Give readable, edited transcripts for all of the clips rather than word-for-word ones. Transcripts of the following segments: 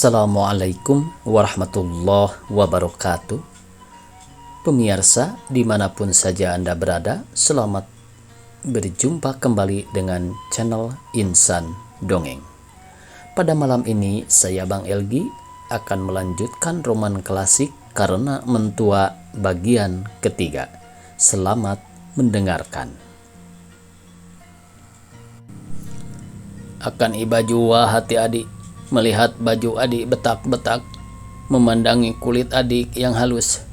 Assalamualaikum warahmatullahi wabarakatuh. Pemirsa dimanapun saja Anda berada, selamat berjumpa kembali dengan channel Insan Dongeng. Pada malam ini saya Bang Elgi akan melanjutkan roman klasik Karena Mentua bagian ketiga. Selamat mendengarkan. Akan iba jua hati adik melihat baju adik betak-betak, memandangi kulit adik yang halus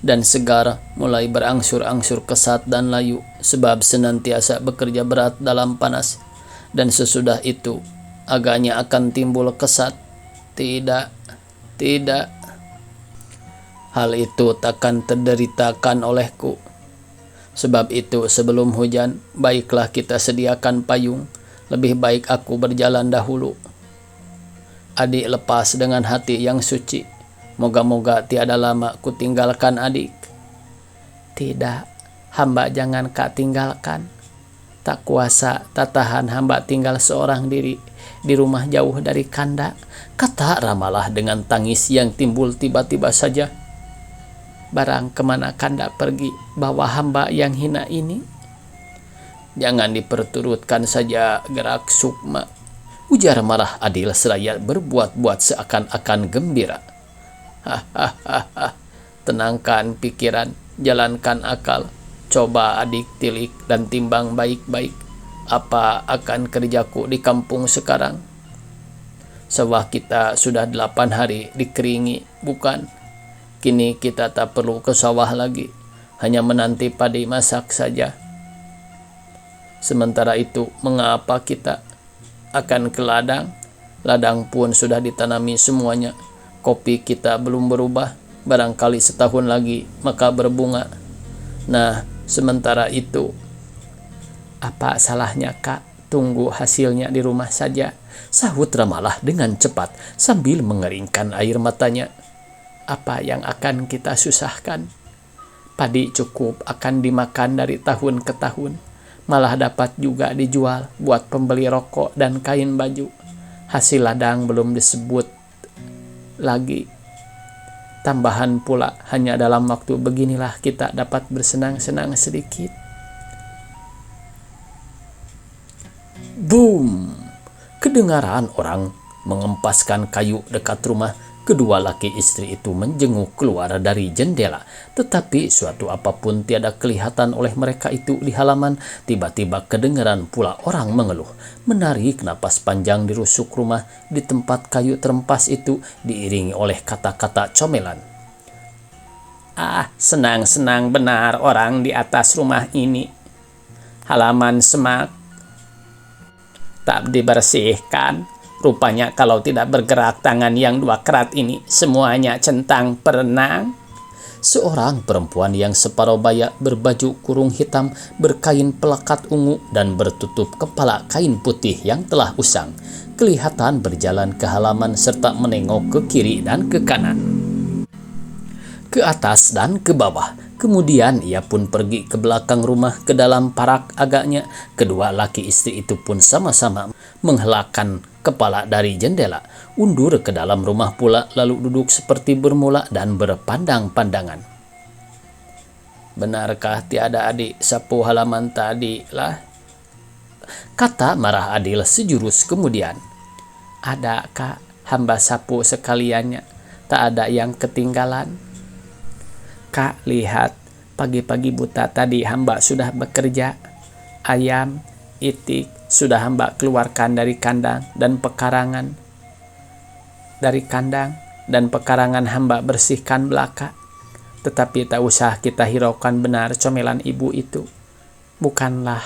dan segar mulai berangsur-angsur kesat dan layu sebab senantiasa bekerja berat dalam panas, dan sesudah itu agaknya akan timbul kesat. Tidak, hal itu takkan terderitakan olehku. Sebab itu sebelum hujan, baiklah kita sediakan payung. Lebih baik aku berjalan dahulu. Adik lepas dengan hati yang suci. Moga-moga tiada lama ku tinggalkan adik. Tidak, hamba jangan kak tinggalkan. Tak kuasa, tak tahan hamba tinggal seorang diri di rumah jauh dari kanda, kata Ramalah dengan tangis yang timbul tiba-tiba saja. Barang kemana kanda pergi bawa hamba yang hina ini? Jangan diperturutkan saja gerak Sukma, ujar marah Adil seraya berbuat-buat seakan-akan gembira. Hahaha, tenangkan pikiran, jalankan akal. Coba adik tilik dan timbang baik-baik. Apa akan kerjaku di kampung sekarang? Sawah kita sudah 8 hari dikeringi, bukan? Kini kita tak perlu ke sawah lagi, hanya menanti padi masak saja. Sementara itu, mengapa kita akan ke ladang? Ladang pun sudah ditanami semuanya. Kopi kita belum berubah, barangkali setahun lagi maka berbunga. Nah, sementara itu, apa salahnya kak tunggu hasilnya di rumah saja, sahut Ramalah dengan cepat sambil mengeringkan air matanya. Apa yang akan kita susahkan? Padi cukup akan dimakan dari tahun ke tahun, malah dapat juga dijual buat pembeli rokok dan kain baju. Hasil ladang belum disebut lagi. Tambahan pula, hanya dalam waktu beginilah kita dapat bersenang-senang sedikit. Boom! Kedengaran orang mengempaskan kayu dekat rumah. Kedua laki istri itu menjenguk keluar dari jendela, tetapi suatu apapun tiada kelihatan oleh mereka itu di halaman. Tiba-tiba kedengaran pula orang mengeluh, menarik napas panjang di rusuk rumah di tempat kayu terempas itu, diiringi oleh kata-kata comelan. Ah, senang-senang benar orang di atas rumah ini. Halaman semak tak dibersihkan. Rupanya kalau tidak bergerak tangan yang 2 kerat ini, semuanya centang perenang. Seorang perempuan yang separuh baya berbaju kurung hitam berkain pelekat ungu dan bertutup kepala kain putih yang telah usang, kelihatan berjalan ke halaman serta menengok ke kiri dan ke kanan, ke atas dan ke bawah. Kemudian ia pun pergi ke belakang rumah, ke dalam parak agaknya. Kedua laki istri itu pun sama-sama menghelakkan kepala dari jendela, undur ke dalam rumah pula, lalu duduk seperti bermula dan berpandang-pandangan. Benarkah tiada adik sapu halaman tadi lah? Kata marah Adil sejurus kemudian. Ada kak, hamba sapu sekaliannya, tak ada yang ketinggalan. Kak, lihat, pagi-pagi buta tadi hamba sudah bekerja. Ayam, itik sudah hamba keluarkan dari kandang dan pekarangan. Dari kandang dan pekarangan hamba bersihkan belaka. Tetapi tak usah kita hiraukan benar comelan ibu itu. Bukanlah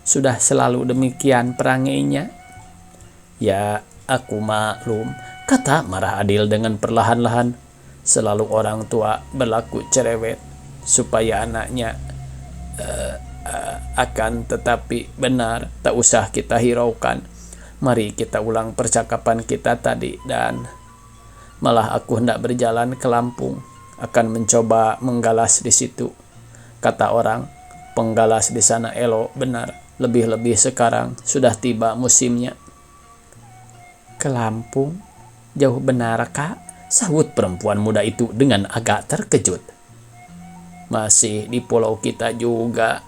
sudah selalu demikian perangainya? Ya, aku maklum, kata marah Adil dengan perlahan-lahan. Selalu orang tua berlaku cerewet supaya anaknya akan, tetapi benar, tak usah kita hiraukan. Mari kita ulang percakapan kita tadi, dan malah aku hendak berjalan ke Lampung, akan mencoba menggalas di situ. Kata orang, penggalas di sana elok benar, lebih-lebih sekarang sudah tiba musimnya. Ke Lampung? Jauh benar, Kak, sahut perempuan muda itu dengan agak terkejut. Masih di pulau kita juga.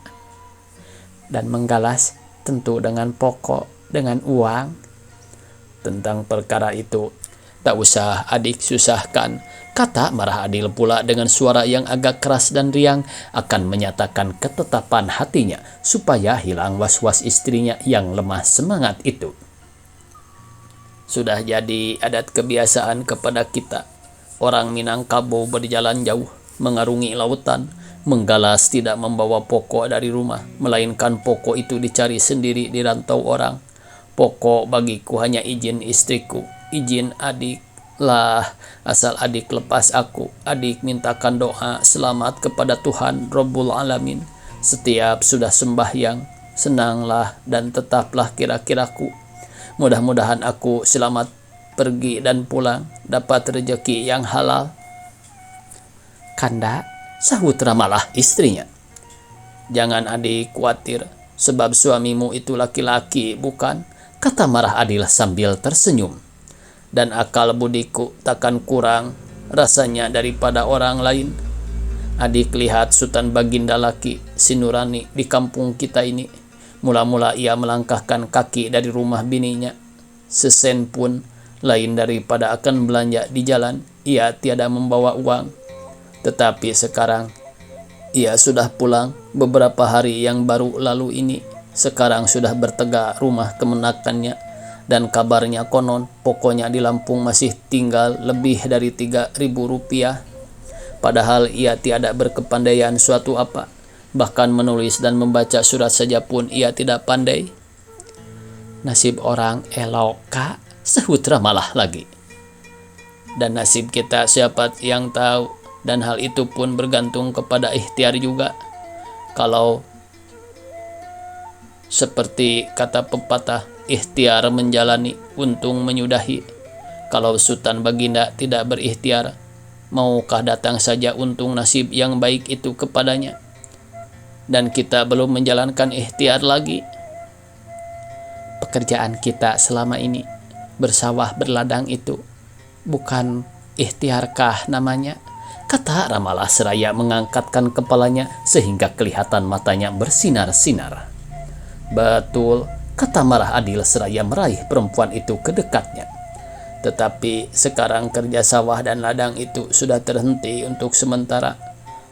Dan menggalas, tentu dengan pokok, dengan uang. Tentang perkara itu, tak usah adik susahkan, kata Marah Adil pula dengan suara yang agak keras dan riang, akan menyatakan ketetapan hatinya supaya hilang was-was istrinya yang lemah semangat itu. Sudah jadi adat kebiasaan kepada kita, orang Minangkabau berjalan jauh, mengarungi lautan, menggalas tidak membawa pokok dari rumah, melainkan pokok itu dicari sendiri di rantau orang. Pokok bagiku hanya izin istriku, izin adik. Lah, asal adik lepas aku, adik mintakan doa selamat kepada Tuhan Rabbul Alamin. Setiap sudah sembahyang, senanglah dan tetaplah kira-kiraku. Mudah-mudahan aku selamat pergi dan pulang, dapat rezeki yang halal. Kanda, sahut Ramalah istrinya. Jangan adik khawatir, sebab suamimu itu laki-laki, bukan? Kata Marah Adil sambil tersenyum. Dan akal budiku takkan kurang rasanya daripada orang lain. Adik lihat Sultan Baginda laki, si Nurani di kampung kita ini. Mula-mula ia melangkahkan kaki dari rumah bininya. Sesen pun, lain daripada akan belanja di jalan, ia tiada membawa uang. Tetapi sekarang, ia sudah pulang beberapa hari yang baru lalu ini. Sekarang sudah bertegak rumah kemenakannya. Dan kabarnya konon, pokoknya di Lampung masih tinggal lebih dari 3.000 rupiah. Padahal ia tiada berkepandaian suatu apa. Bahkan menulis dan membaca surat saja pun ia tidak pandai. Nasib orang elok, Kak, sahut Ramalah lagi. Dan nasib kita siapa yang tahu, dan hal itu pun bergantung kepada ikhtiar juga. Kalau seperti kata pepatah, ikhtiar menjalani, untung menyudahi. Kalau Sultan Baginda tidak berikhtiar, maukah datang saja untung nasib yang baik itu kepadanya? Dan kita belum menjalankan ikhtiar lagi. Pekerjaan kita selama ini, bersawah berladang itu, bukan ikhtiarkah namanya? Kata Ramalah seraya mengangkatkan kepalanya sehingga kelihatan matanya bersinar-sinar. Betul, kata Marah Adil seraya meraih perempuan itu ke dekatnya. Tetapi sekarang kerja sawah dan ladang itu sudah terhenti untuk sementara.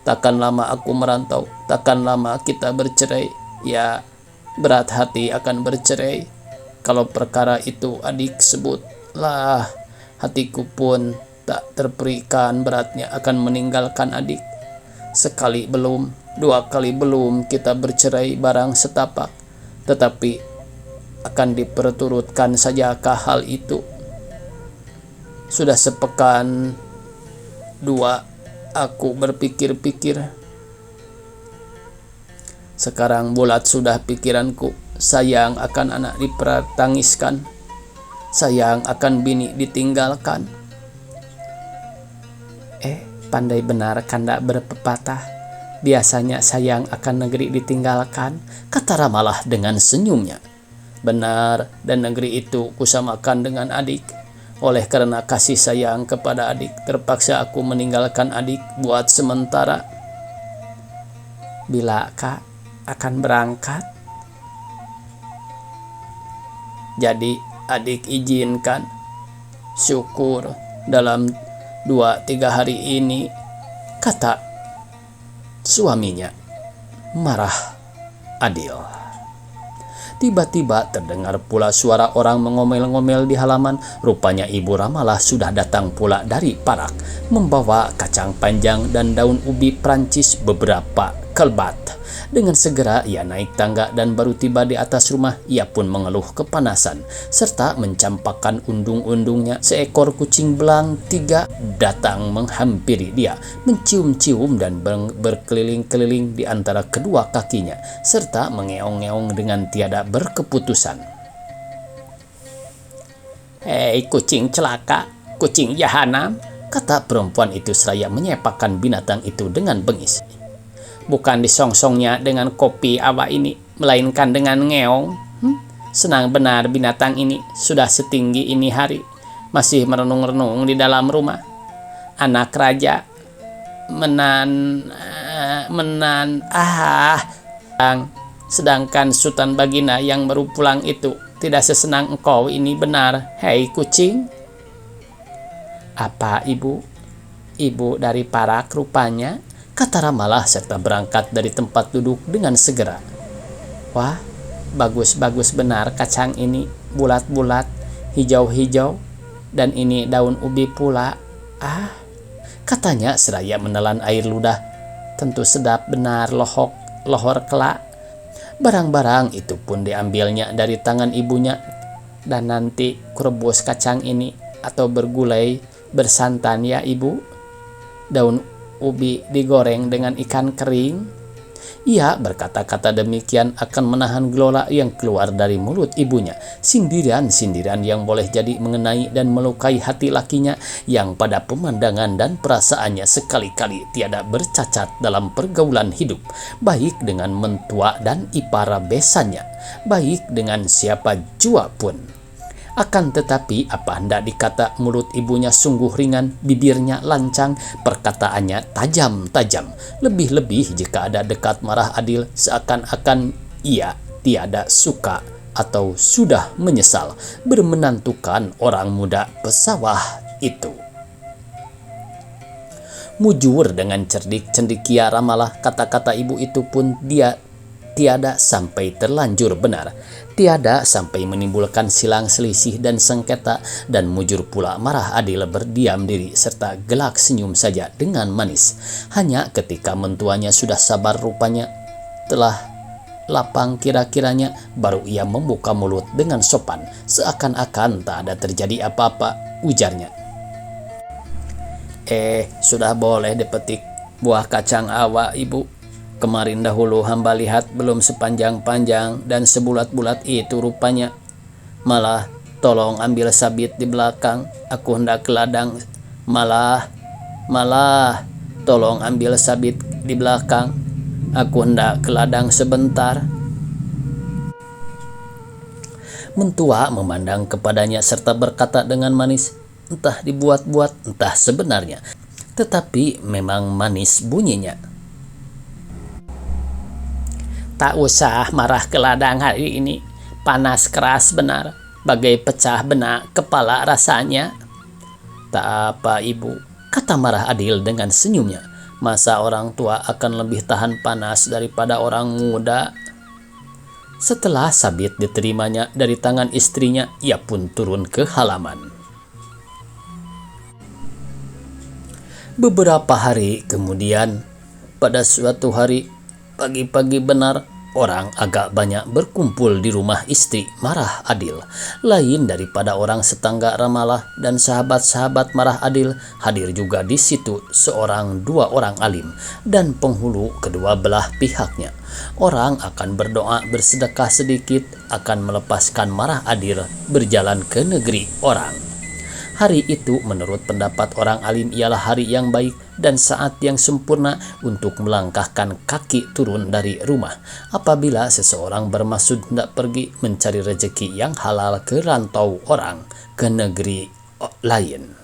Takkan lama aku merantau, takkan lama kita bercerai. Ya, berat hati akan bercerai. Kalau perkara itu adik sebutlah, hatiku pun tak terperikan beratnya akan meninggalkan adik. Sekali belum, 2 kali belum kita bercerai barang setapak. Tetapi akan diperturutkan sajakah hal itu? Sudah sepekan 2 aku berpikir-pikir. Sekarang bulat sudah pikiranku. Sayang akan anak dipertangiskan. Sayang akan bini ditinggalkan. Pandai benar Kanda berpepatah. Biasanya sayang akan negeri ditinggalkan, kata Ramalah dengan senyumnya. Benar, dan negeri itu kusamakan dengan adik. Oleh karena kasih sayang kepada adik, terpaksa aku meninggalkan adik buat sementara. Bila Kak akan berangkat? Jadi adik izinkan. Syukur dalam 2-3 hari ini, kata suaminya, Marah Adil. Tiba-tiba terdengar pula suara orang mengomel-ngomel di halaman. Rupanya Ibu Ramalah sudah datang pula dari Parak, membawa kacang panjang dan daun ubi Prancis beberapa kelbat. Dengan segera ia naik tangga dan baru tiba di atas rumah, ia pun mengeluh kepanasan, serta mencampakkan undung-undungnya. Seekor kucing belang 3 datang menghampiri dia, mencium-cium dan berkeliling-keliling di antara kedua kakinya, serta mengeong-ngeong dengan tiada berkeputusan. Hei kucing celaka, kucing jahanam, kata perempuan itu seraya menyepakkan binatang itu dengan bengis. Bukan disongsongnya dengan kopi awak ini, melainkan dengan ngeong. Senang benar binatang ini, sudah setinggi ini hari. masih merenung-renung di dalam rumah. Anak raja sedangkan Sultan Bagina yang baru pulang itu tidak sesenang engkau ini, benar, hei kucing? Apa ibu? Ibu dari Parak rupanya, kata Ramalah serta berangkat dari tempat duduk dengan segera. Wah, bagus-bagus benar kacang ini, bulat-bulat, hijau-hijau, dan ini daun ubi pula. Katanya seraya menelan air ludah. Tentu sedap benar lohor kelak. Barang-barang itu pun diambilnya dari tangan ibunya. Dan nanti kurebus kacang ini atau bergulai bersantan ya ibu. Daun ubi digoreng dengan ikan kering. Ia berkata-kata demikian akan menahan gelola yang keluar dari mulut ibunya. Sindiran-sindiran yang boleh jadi mengenai dan melukai hati lakinya yang pada pemandangan dan perasaannya sekali-kali tiada bercacat dalam pergaulan hidup, baik dengan mentua dan ipara besannya, baik dengan siapa jua pun. Akan tetapi apa hendak dikata, mulut ibunya sungguh ringan, bibirnya lancang, perkataannya tajam-tajam. Lebih-lebih jika ada dekat marah adil, seakan-akan ia tiada suka atau sudah menyesal bermenantukan orang muda pesawah itu. Mujur dengan cerdik cendekia Ramalah, kata-kata ibu itu pun dia tiada sampai terlanjur benar, tiada sampai menimbulkan silang selisih dan sengketa, dan mujur pula marah adil berdiam diri serta gelak senyum saja dengan manis. Hanya ketika mentuanya sudah sabar rupanya, telah lapang kira-kiranya, baru ia membuka mulut dengan sopan, seakan-akan tak ada terjadi apa-apa. Ujarnya, sudah boleh dipetik buah kacang awak ibu. Kemarin dahulu hamba lihat belum sepanjang-panjang dan sebulat-bulat itu rupanya. Malah tolong ambil sabit di belakang, aku hendak ke ladang. Malah tolong ambil sabit di belakang, aku hendak ke ladang sebentar. Mentua memandang kepadanya serta berkata dengan manis, entah dibuat-buat, entah sebenarnya, tetapi memang manis bunyinya. Tak usah marah ke ladang hari ini, panas keras benar, bagai pecah benak kepala rasanya. Tak apa ibu, kata marah adil dengan senyumnya. Masa orang tua akan lebih tahan panas daripada orang muda? Setelah sabit diterimanya dari tangan istrinya, ia pun turun ke halaman. Beberapa hari kemudian, pada suatu hari pagi-pagi benar, orang agak banyak berkumpul di rumah istri marah adil. Lain daripada orang setangga Ramalah dan sahabat-sahabat marah adil, hadir juga di situ seorang dua orang alim dan penghulu kedua belah pihaknya. Orang akan berdoa bersedekah sedikit, akan melepaskan marah adil berjalan ke negeri orang. Hari itu menurut pendapat orang alim ialah hari yang baik dan saat yang sempurna untuk melangkahkan kaki turun dari rumah apabila seseorang bermaksud hendak pergi mencari rezeki yang halal ke rantau orang ke negeri lain.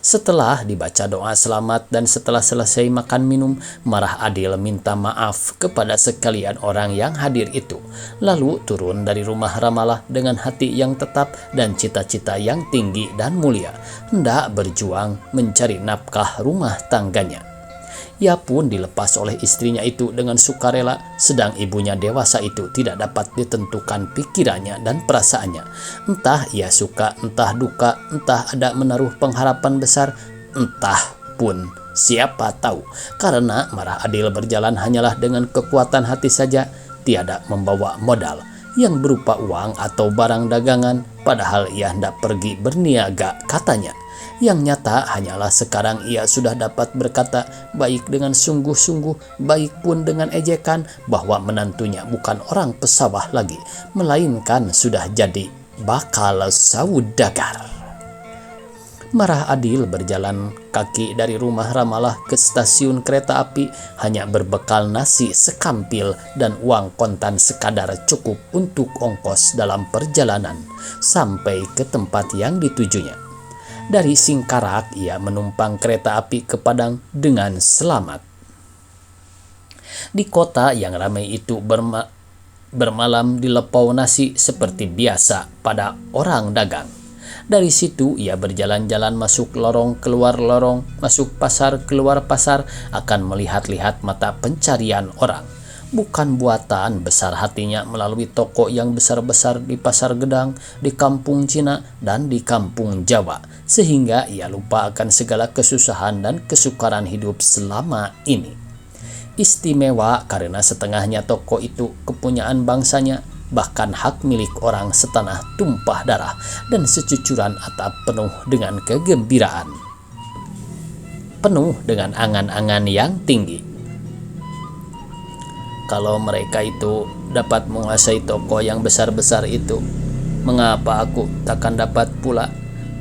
Setelah dibaca doa selamat dan setelah selesai makan minum, marah adil minta maaf kepada sekalian orang yang hadir itu, lalu turun dari rumah Ramalah dengan hati yang tetap dan cita-cita yang tinggi dan mulia, hendak berjuang mencari nafkah rumah tangganya. Ia pun dilepas oleh istrinya itu dengan sukarela, sedang ibunya dewasa itu tidak dapat ditentukan pikirannya dan perasaannya. Entah ia suka, entah duka, entah ada menaruh pengharapan besar, entah pun siapa tahu. Karena marah adil berjalan hanyalah dengan kekuatan hati saja, tiada membawa modal yang berupa uang atau barang dagangan, padahal ia hendak pergi berniaga, katanya. Yang nyata hanyalah sekarang ia sudah dapat berkata baik dengan sungguh-sungguh, baik pun dengan ejekan, bahwa menantunya bukan orang pesawah lagi, melainkan sudah jadi bakal saudagar. Marah adil berjalan kaki dari rumah Ramalah ke stasiun kereta api hanya berbekal nasi sekampil dan uang kontan sekadar cukup untuk ongkos dalam perjalanan sampai ke tempat yang ditujunya. Dari Singkarak ia menumpang kereta api ke Padang dengan selamat. Di kota yang ramai itu bermalam di lepau nasi seperti biasa pada orang dagang. Dari situ ia berjalan-jalan masuk lorong keluar lorong, masuk pasar keluar pasar, akan melihat-lihat mata pencarian orang. Bukan buatan besar hatinya melalui toko yang besar-besar di Pasar Gedang, di Kampung Cina, dan di Kampung Jawa, sehingga ia lupa akan segala kesusahan dan kesukaran hidup selama ini. Istimewa karena setengahnya toko itu kepunyaan bangsanya, bahkan hak milik orang setanah tumpah darah dan secucuran atap penuh dengan kegembiraan, penuh dengan angan-angan yang tinggi. Kalau mereka itu dapat menguasai toko yang besar-besar itu, mengapa aku takkan dapat pula?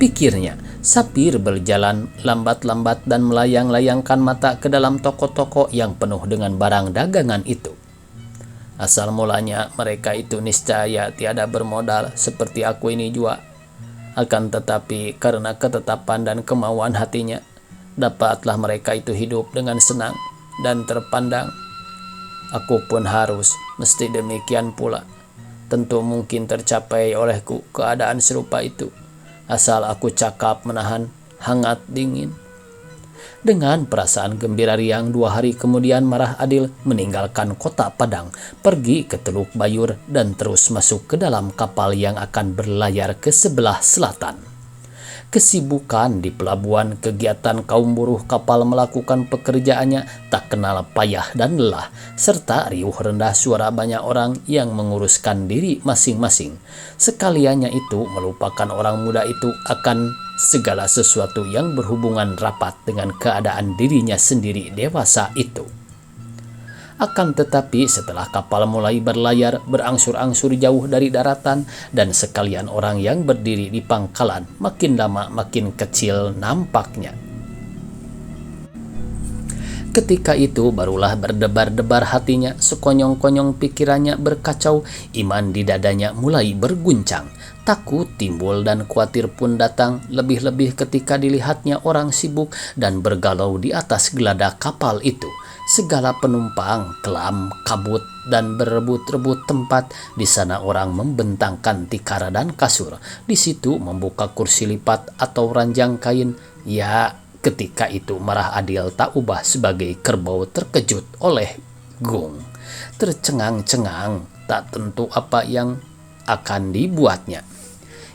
Pikirnya sambil berjalan lambat-lambat dan melayang-layangkan mata ke dalam toko-toko yang penuh dengan barang dagangan itu. Asal mulanya mereka itu niscaya tiada bermodal seperti aku ini jua. Akan tetapi karena ketetapan dan kemauan hatinya, dapatlah mereka itu hidup dengan senang dan terpandang. Aku pun harus mesti demikian pula. Tentu mungkin tercapai olehku keadaan serupa itu, asal aku cakap menahan hangat dingin. Dengan perasaan gembira riang, 2 hari kemudian Marah Adil meninggalkan kota Padang, pergi ke Teluk Bayur dan terus masuk ke dalam kapal yang akan berlayar ke sebelah selatan. Kesibukan di pelabuhan, kegiatan kaum buruh kapal melakukan pekerjaannya tak kenal payah dan lelah, serta riuh rendah suara banyak orang yang menguruskan diri masing-masing. Sekaliannya itu melupakan orang muda itu akan segala sesuatu yang berhubungan rapat dengan keadaan dirinya sendiri dewasa itu. Akan tetapi setelah kapal mulai berlayar berangsur-angsur jauh dari daratan dan sekalian orang yang berdiri di pangkalan makin lama makin kecil nampaknya. Ketika itu barulah berdebar-debar hatinya, sekonyong-konyong pikirannya berkacau, iman di dadanya mulai berguncang. Takut timbul dan khawatir pun datang, lebih-lebih ketika dilihatnya orang sibuk dan bergalau di atas geladak kapal itu. Segala penumpang kelam, kabut, dan berebut-rebut tempat. Di sana orang membentangkan tikar dan kasur. Di situ membuka kursi lipat atau ranjang kain. Ya, ketika itu Marah Adil tak ubah sebagai kerbau terkejut oleh gong. Tercengang-cengang, tak tentu apa yang akan dibuatnya.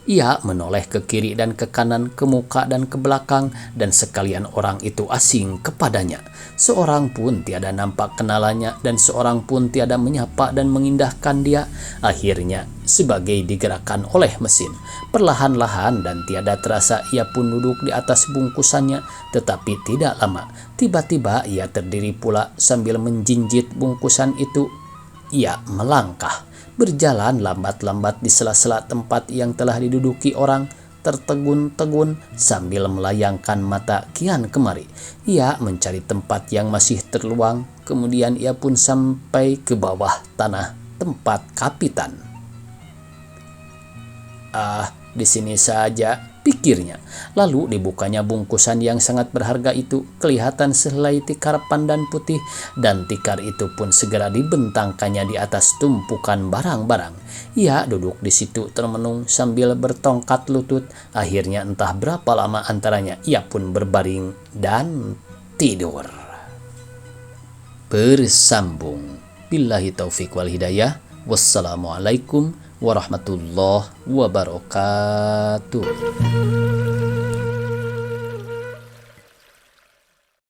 Ia menoleh ke kiri dan ke kanan, ke muka dan ke belakang, dan sekalian orang itu asing kepadanya. Seorang pun tiada nampak kenalannya, dan seorang pun tiada menyapa dan mengindahkan dia. Akhirnya, sebagai digerakkan oleh mesin, perlahan-lahan dan tiada terasa ia pun duduk di atas bungkusannya, tetapi tidak lama. Tiba-tiba ia terdiri pula sambil menjinjit bungkusan itu. Ia melangkah, berjalan lambat-lambat di sela-sela tempat yang telah diduduki orang, tertegun-tegun sambil melayangkan mata kian kemari. Ia mencari tempat yang masih terluang, kemudian ia pun sampai ke bawah tanah tempat kapitan. Di sini saja, pikirnya. Lalu dibukanya bungkusan yang sangat berharga itu, kelihatan sehelai tikar pandan putih, dan tikar itu pun segera dibentangkannya di atas tumpukan barang-barang. Ia duduk di situ termenung sambil bertongkat lutut. Akhirnya entah berapa lama antaranya ia pun berbaring dan tidur. Bersambung. Billahi taufik wal hidayah. Wassalamualaikum warahmatullahi wabarakatuh.